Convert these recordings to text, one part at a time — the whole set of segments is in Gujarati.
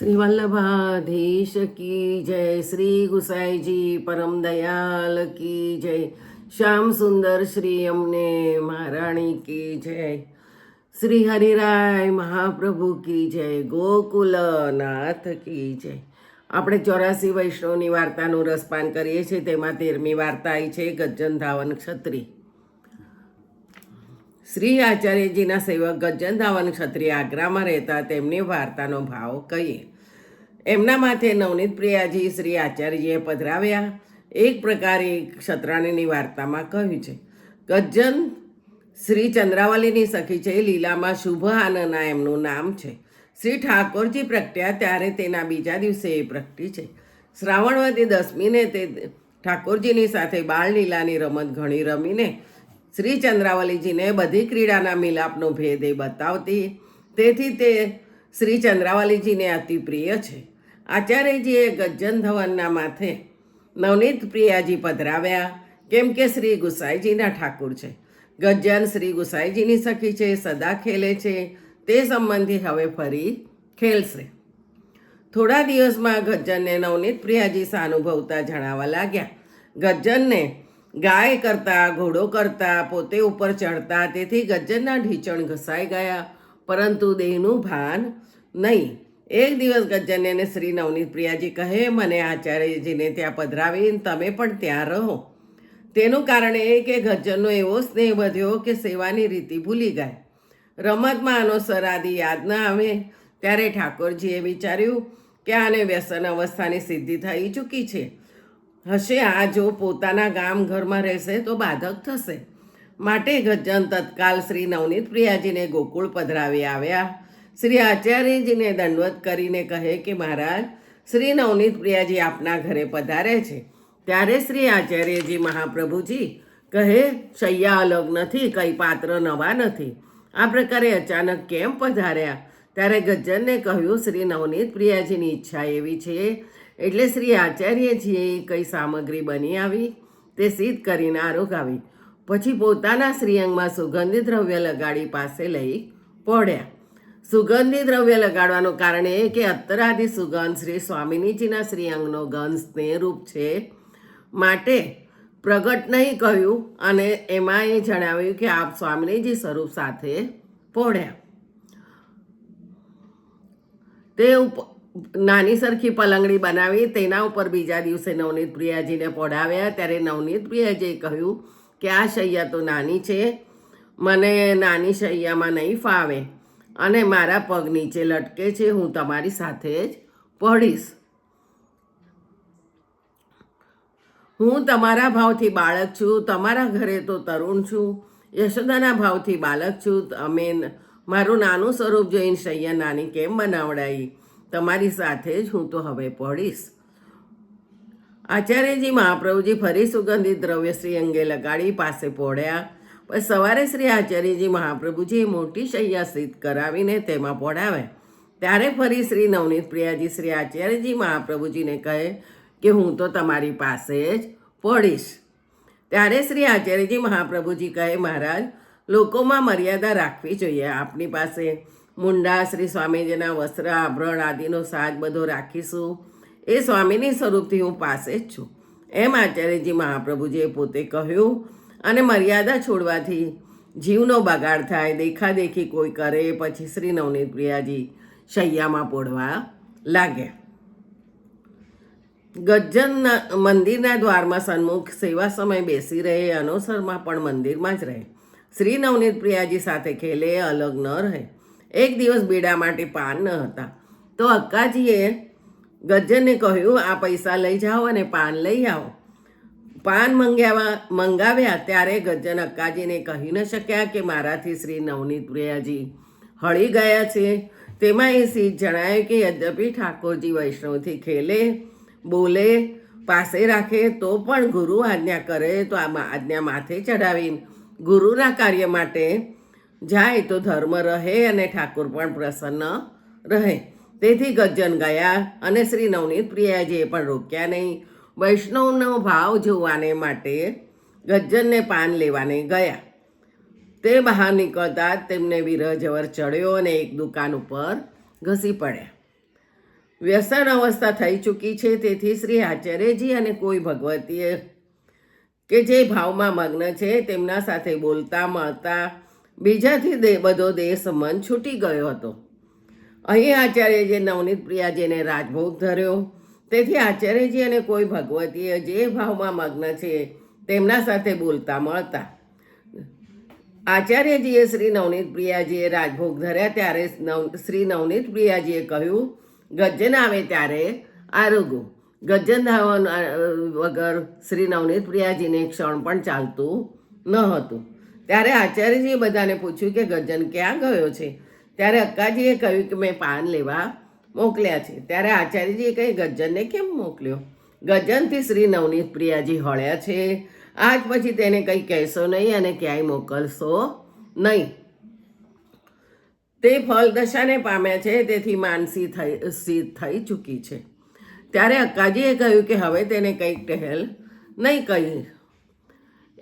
श्री वल्लभाधीश की जय। श्री गुसाई जी परम दयाल की जय। श्याम सुंदर श्री अमने महाराणी की जय। श्री हरिराय महाप्रभु की जय। ગોકુલનાથ की જય। આપણે 84 વૈષ્ણવની વાર્તાનું રસપાન કરીએ છીએ। તેમાં 13મી વાર્તા આવી છે ગજ્જન ધાવન ક્ષત્રિય। શ્રી આચાર્યજીના સેવક ગજ્જન ધાવન ક્ષત્રિય આગ્રામાં રહેતા તેમની વાર્તાનો ભાવ કહીએ। એમના માથે નવનીત પ્રિયાજી શ્રી આચાર્યજીએ પધરાવ્યા। એક પ્રકારે ક્ષત્રાણીની વાર્તામાં કહ્યું છે। ગજ્જન શ્રી ચંદ્રાવલીની સખી છે। લીલામાં શુભ આનના એમનું નામ છે। શ્રી ઠાકોરજી પ્રગટ્યા ત્યારે તેના બીજા દિવસે એ પ્રગટી છે। શ્રાવણવતી દસમીને તે ઠાકોરજીની સાથે બાળલીલાની રમત ઘણી રમીને શ્રી ચંદ્રાવલીજીને બધી ક્રીડાના મિલાપનો ભેદ એ બતાવતી, તેથી તે શ્રી ચંદ્રાવલીજીને અતિ પ્રિય છે। આચાર્યજીએ ગજ્જન ધવનના માથે નવનીત પ્રિયાજી પધરાવ્યા, કેમ કે શ્રી ગુસાઈજીના ઠાકુર છે। ગજ્જન શ્રી ગુસાઈજીની સખી છે, સદા ખેલે છે, તે સંબંધી હવે ફરી ખેલશે। થોડા દિવસમાં ગજ્જનને નવનીત પ્રિયાજી સાનુભવતા જણાવવા લાગ્યા। ગજ્જનને ગાય કરતા, ઘોડો કરતા, પોતે ઉપર ચડતા, તેથી ગજ્જનના ઢીંચણ ઘસાઈ ગયા, પરંતુ દેહનું ભાન નહીં। એક દિવસ ગજ્જનને શ્રી નવનીત પ્રિયાજી કહે, મને આચાર્યજીને ત્યાં પધરાવીને તમે પણ ત્યાં રહો। તેનું કારણ એ કે ગજ્જનનો એવો સ્નેહ વધ્યો કે સેવાની રીતિ ભૂલી ગયા। રમતમાં આનો સરાદી યાદ ન આવે ત્યારે ઠાકોરજીએ વિચાર્યું કે આને વ્યસન અવસ્થાની સિદ્ધિ થઈ ચૂકી છે હશે। આ જો પોતાના ગામ ઘરમાં રહેશે તો બાધક થશે। માટે ગજ્જન તત્કાલ શ્રી નવનીત પ્રિયાજીને ગોકુળ પધરાવી આવ્યા। શ્રી આચાર્યજીને દંડવત કરીને કહે કે મહારાજ, શ્રી નવનીત પ્રિયાજી આપના ઘરે પધારે છે। ત્યારે શ્રી આચાર્યજી મહાપ્રભુજી કહે, શૈયા અલગ નથી, કંઈ પાત્ર નવા નથી, આ પ્રકારે અચાનક કેમ પધાર્યા? ત્યારે ગજ્જનને કહ્યું, શ્રી નવનીત પ્રિયાજીની ઈચ્છા એવી છે એટલે શ્રી આચાર્યજીએ કઈ સામગ્રી બની આવી તે સિદ્ધ કરીને આરોગાવી। પછી પોતાના શ્રીઅંગમાં સુગંધી દ્રવ્ય લગાડી પાસે લઈ પહોંચ્યા। સુગંધી દ્રવ્ય લગાડવાનું કારણ એ કે અત્તરાદિ સુગંધ શ્રી સ્વામિનીજીના શ્રીઅંગનો ગંધ સ્નેહરૂપ છે, માટે પ્રગટ નહીં કહ્યું, અને એમાં એ જણાવ્યું કે આપ સ્વામિનીજી સ્વરૂપ સાથે પહોંચ્યા। તે નાની સરખી પલંગડી બનાવી તેના ઉપર બીજા દિવસે નવનીત પ્રિયાજીને પહોંચાડ્યા। ત્યારે નવનીત પ્રિયાજીએ કહ્યું કે આ શૈયા તો નાની છે, મને નાની શૈયામાં નહીં ફાવે અને મારા પગ નીચે લટકે છે, હું તમારી સાથે જ પડીશ। હું તમારા ભાવથી બાળક છું, તમારા ઘરે તો તરુણ છું, યશોદાના ભાવથી બાલક છું। અમે મારું નાનું સ્વરૂપ જોઈને શૈયા નાની કેમ બનાવડાવી? તમારી સાથે જ હું તો હવે પડીશ। આચાર્યજી મહાપ્રભુજી ફરી સુગંધિત દ્રવ્ય શ્રી અંગે લગાડી પાસે પહોંચ્યા। પછી સવારે શ્રી આચાર્યજી મહાપ્રભુજીએ મોટી શૈયા સિદ્ધ કરાવીને તેમાં પહોંચાવ્યા। ત્યારે ફરી શ્રી નવનીત પ્રિયાજી શ્રી આચાર્યજી મહાપ્રભુજીને કહે કે હું તો તમારી પાસે જ પડીશ। ત્યારે શ્રી આચાર્યજી મહાપ્રભુજી કહે, મહારાજ, લોકોમાં મર્યાદા રાખવી જોઈએ। આપની પાસે મુંડા શ્રી સ્વામીજીના વસ્ત્ર, આભરણ આદિનો સાજ બધો રાખીશું, એ સ્વામીની સ્વરૂપથી હું પાસે જ છું, એમ આચાર્યજી મહાપ્રભુજીએ પોતે કહ્યું। અને મર્યાદા છોડવાથી જીવનો બગાડ થાય, દેખાદેખી કોઈ કરે, પછી શ્રી નવનીત પ્રિયાજી શૈયામાં પોઢવા લાગ્યા। ગજ્જન મંદિરના દ્વારમાં સન્મુખ સેવા સમય બેસી રહે, અનોસરમાં પણ મંદિરમાં જ રહે, શ્રી નવનીત પ્રિયાજી સાથે ખેલે, અલગ ન રહે। એક દિવસ બેડા માટે પાન ન હતા તો અક્કાજીએ ગજ્જનને કહ્યું, આ પૈસા લઈ જાઓ અને પાન લઈ આવો। પાન મંગાવ્યા ત્યારે ગજ્જન અક્કાજીને કહી ન શક્યા કે મારાથી શ્રી નવનીત પ્રિયાજી હળી ગયા છે। તેમાં એ સિદ્ધ જણાય કે યદ્યપિ ઠાકોરજી વૈષ્ણવથી ખેલે, બોલે, પાસે રાખે, તો પણ ગુરુ આજ્ઞા કરે તો આ આજ્ઞા માથે ચડાવીને ગુરુના કાર્ય માટે જાય તો ધર્મ રહે અને ઠાકોર પણ પ્રસન્ન રહે। તેથી ગજ્જન ગયા અને શ્રી નવનીત પ્રિયાજીએ પણ રોક્યા નહીં। વૈષ્ણવનો ભાવ જોવાને માટે ગજ્જનને પાન લેવાને ગયા। તે બહાર નીકળતા તેમને વિરહ જવર ચડ્યો અને એક દુકાન ઉપર ઘસી પડ્યા। વ્યસન અવસ્થા થઈ ચૂકી છે. તેથી શ્રી આચાર્યજી અને કોઈ ભગવતીએ કે જે ભાવમાં મગ્ન છે તેમના સાથે બોલતા મળતા બીજાથી બધો દેશ મન છૂટી ગયો હતો. અહીં આચાર્યજીએ નવનીત પ્રિયાજીને રાજભોગ ધર્યો. તેથી આચાર્યજી અને કોઈ ભગવતીએ જે ભાવમાં મગ્ન છે તેમના સાથે બોલતા મળતા આચાર્યજીએ શ્રી નવનીત પ્રિયાજીએ રાજભોગ ધર્યા ત્યારે શ્રી નવનીત પ્રિયાજીએ કહ્યું, ગજ્જન આવે ત્યારે આરોગો. ગજ્જન ધાવન વગર શ્રી નવનીત પ્રિયાજીને ક્ષણ પણ ચાલતું ન હતું. ત્યારે આચાર્યજીએ બધાને પૂછ્યું કે ગજ્જન ક્યાં ગયો છે? ત્યારે અક્કાજીએ કહ્યું કે મેં પાન લેવા મોકલ્યા છે. ત્યારે આચાર્યજીએ કહી, ગજ્જનને કેમ મોકલ્યો? ગજ્જનથી શ્રી નવનીત પ્રિયાજી હળ્યા છે. આજ પછી તેને કંઈ કહેશો નહીં અને ક્યાંય મોકલશો નહીં. તે ફલદશાને પામ્યા છે, તેથી માનસી થઈ ચૂકી છે. ત્યારે અક્કાજીએ કહ્યું કે હવે તેને કંઈક ટહેલ નહીં કહી.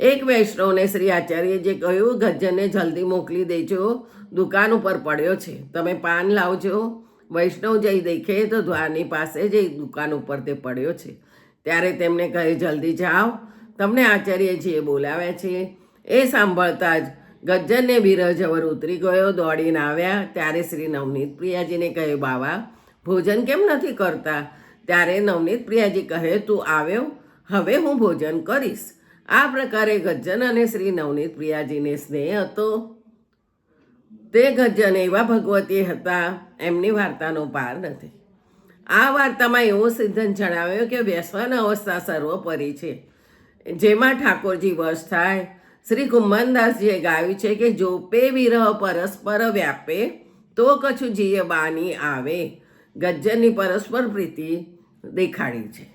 એક વૈષ્ણવને શ્રી આચાર્યજીએ કહ્યું, ગજ્જનને જલ્દી મોકલી દેજો, દુકાન ઉપર પડ્યો છે, તમે પાન લાવજો. વૈષ્ણવ જઈ દેખે તો દ્વારની પાસે જ દુકાન ઉપર તે પડ્યો છે. ત્યારે તેમને કહે, જલ્દી જાઓ, તમને આચાર્યજીએ બોલાવ્યા છે. એ સાંભળતા જ ગજ્જનને વિરહજવર ઉતરી ગયો. દોડીને આવ્યા ત્યારે શ્રી નવનીત પ્રિયાજીને કહે, બાવા ભોજન કેમ નથી કરતા? ત્યારે નવનીત પ્રિયાજી કહે, તું આવ્યો, હવે હું ભોજન કરીશ. આ પ્રકારે ગજ્જન અને શ્રી નવનીત પ્રિયાજીને સ્નેહ હતો. તે ગજ્જન એવા ભગવતી હતા, એમની વાર્તાનો પાર નથી. આ વાર્તામાં એવો સિદ્ધાંત જણાવ્યો કે વ્યસન અવસ્થા સર્વોપરી છે, જેમાં ઠાકોરજી વશ થાય. શ્રી કુંભનદાસજીએ ગાયું છે કે જો પે વિરહ પરસ્પર વ્યાપે તો કછું જીય બાની આવે. ગજ્જનની પરસ્પર પ્રીતિ દેખાડી છે.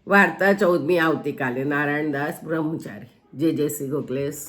વાર્તા 14મી આવતીકાલે. નારાયણદાસ બ્રહ્મચારી. જય શ્રી ગોખલેશ.